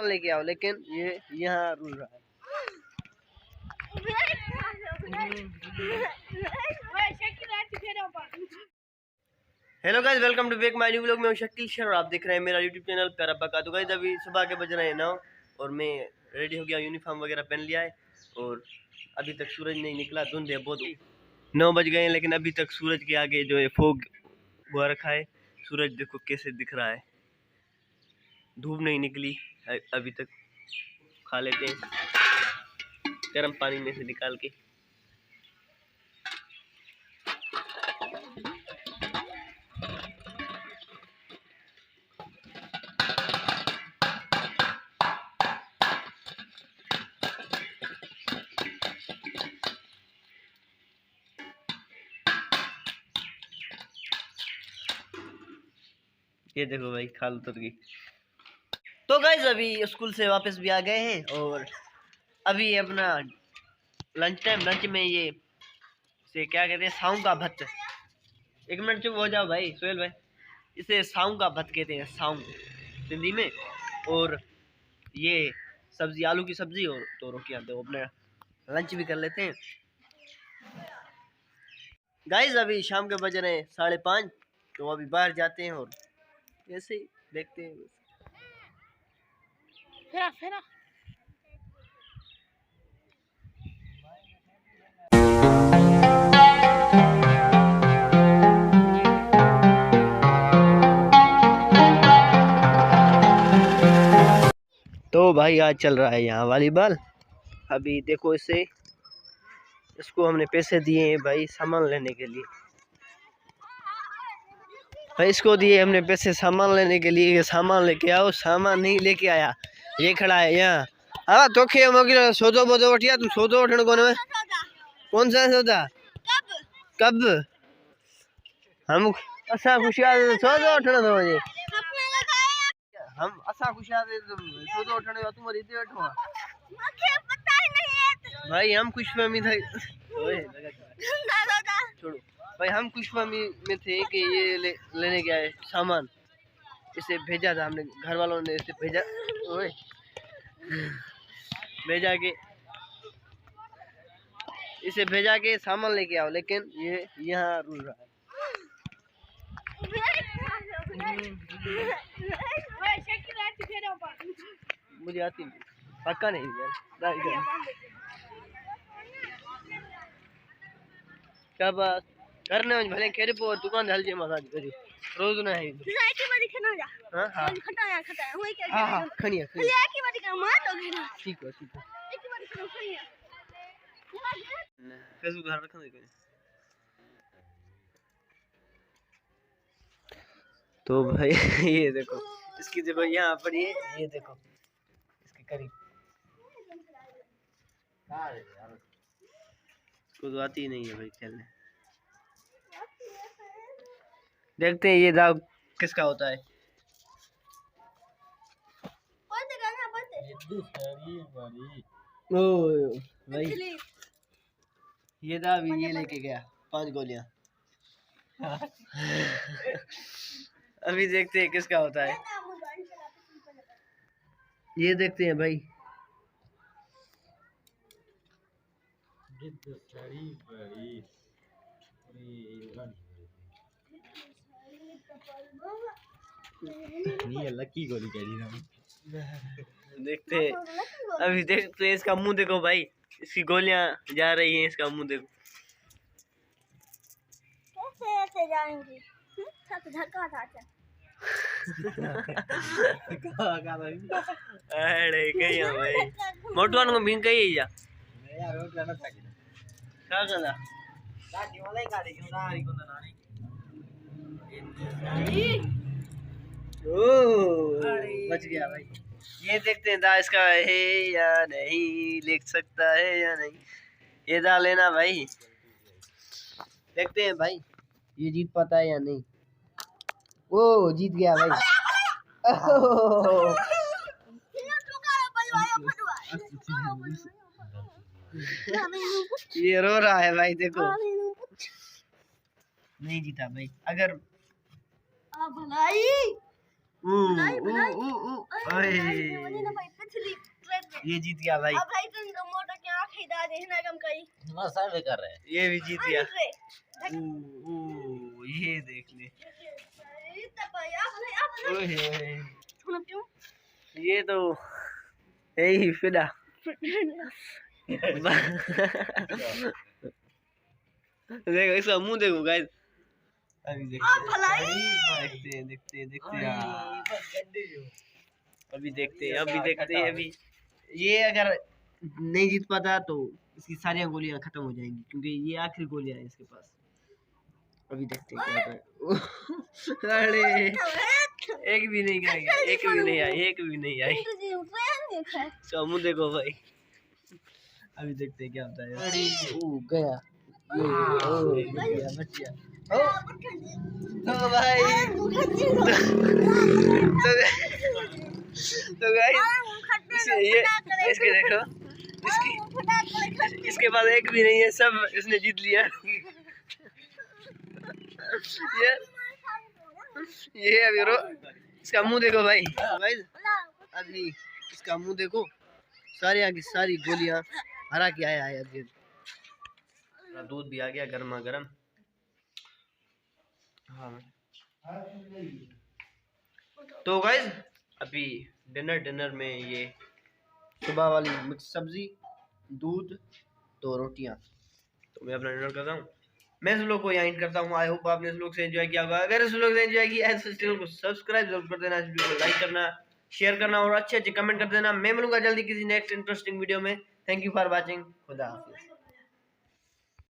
लेके आओ, लेकिन ये यहाँ रुल रहा है। Hello guys, welcome to back my new vlog में। शकील शेर और आप देख रहे हैं मेरा यूट्यूब चैनल प्यारा बका। तो गाइस अभी सुबह के बज रहे हैं 9 और मैं रेडी हो गया, यूनिफॉर्म वगैरह पहन लिया है और अभी तक सूरज नहीं निकला, धुंध है बहुत। 9 बज गए हैं लेकिन अभी तक सूरज के आगे जो है फोग हुआ रखा है। सूरज देखो कैसे दिख रहा है, धूप नहीं निकली अभी तक। खा लेते हैं गर्म पानी में से निकाल के। ये देखो भाई, खाल उतर गई। तो गाइस अभी स्कूल से वापस भी आ गए हैं और अभी अपना लंच टाइम। लंच में ये से क्या कहते हैं, साऊ का भत्त। एक मिनट चुप हो जाओ भाई सोहेल भाई। इसे साऊ का भत्त कहते हैं, साऊ हिंदी में। और ये सब्जी, आलू की सब्जी और तो रोटियां। तो अपने लंच भी कर लेते हैं गाइस। अभी शाम के बज रहे हैं 5:30, तो अभी बाहर जाते हैं और ऐसे ही देखते हैं। फेरा तो भाई आज चल रहा है यहाँ वॉलीबॉल। अभी देखो इसको हमने पैसे दिए हैं भाई सामान लेने के लिए। भाई इसको दिए हमने पैसे सामान लेने के लिए, सामान लेके आओ। सामान नहीं लेके आया, ये खड़ा है यहाँ। हाँ तो सौदो बोदो उठिया, तू सौदो उठने कौन सा सौदा? कब हम असा खुशियार सौदो उठने दो मुझे। हम असा खुशियार सौदो उठने दो, तुम्हारी इतने बैठो भाई। हम खुशफहमी था छोड़ो भाई, हम खुशफहमी में थे कि ये लेने गया है सामान। इसे भेजा था हमने, घर वालों ने इसे भेजा। ओए इसे भेजा के सामान लेके आओ, लेकिन ये यहाँ रुल रहा है। मुझे आती नहीं, पक्का नहीं यार। क्या बात करने में भले खेरे पर दुकान ढल जे मसाज करी रोज ना है। हां हां हां हां खनिया ठीक है ठीक है। कैसे घर रखने के। तो भाई ये देखो इसकी, देखो यहाँ पर ये देखो इसके करीब। इसको तो आती ही नहीं है भाई खेलने। देखते हैं ये दाव किसका होता है। ओ भाई ये दाव ये लेके गया 5 गोलियां। अभी देखते हैं किसका होता है, ये देखते हैं भाई। लकी गोली देखते हैं, अभी देखते हैं इसका मुंह देखो भाई। इसकी गोलियां जा रही हैं, इसका मुंह देखो कैसे ऐसे जाएंगी। अरे कहीं भाई मोटवान को बिन कहीं जा यार। रोड लाना चाहिए क्या करा गाड़ी वाला ही गाड़ी क्यों ना रही को ना नहीं। ओ बच गया भाई। ये देखते हैं दा इसका है या नहीं, लिख सकता है या नहीं। ये दा लेना भाई, देखते हैं भाई ये जीत पाता है या नहीं। ओ जीत गया भाई। ये रो रहा है भाई, देखो नहीं जीता भाई। अगर भलाई ये जीत गया भाई। अब भाई तुम मोटा क्या खरीदा देखना कम करी मसा भी कर रहे हैं। ये भी जीत गया। ओ ये देख ले। ये तो यही फिदा। देखो इसका मुंह देखो गाइस। अभी देखते हैं। अभी देखते हैं अभी ये अगर नहीं जीत पाता तो इसकी सारी गोलियां खत्म हो जाएंगी, क्योंकि ये आखिरी गोलियां है इसके पास। अभी देखते हैं क्या होता है। अरे एक भी नहीं आई, एक भी नहीं आई। तो मुंह देखो भाई। अभी देखते हैं क्या होता है। गया बच्चिया तो भाई तो गाइस ये इसके देखो, इसके पास एक भी नहीं है, सब इसने जीत लिया। ये अभी इसका मुंह देखो भाई। अभी इसका मुंह देखो, सारी गोलियां हरा के आया है। अभी दूध भी आ गया गर्मा गर्म। हाँ तो गाइस अभी डिनर में ये सुबह वाली मिक्स सब्जी, दूध, 2 रोटियां। तो मैं अपना डिनर करता हूँ। मैं इस लोग को यहाँ एंड करता हूँ। आई होप आपने इस लोग से एंजॉय किया होगा। अगर इस लोग से एंजॉय किया है तो चैनल को सब्सक्राइब जरूर कर देना, इस वीडियो को लाइक करना, शेयर करना और अच्छे कमेंट कर देना। मैं मिलूंगा जल्दी किसी नेक्स्ट इंटरेस्टिंग वीडियो में। Thank you for watching. खुदा हाफिज़।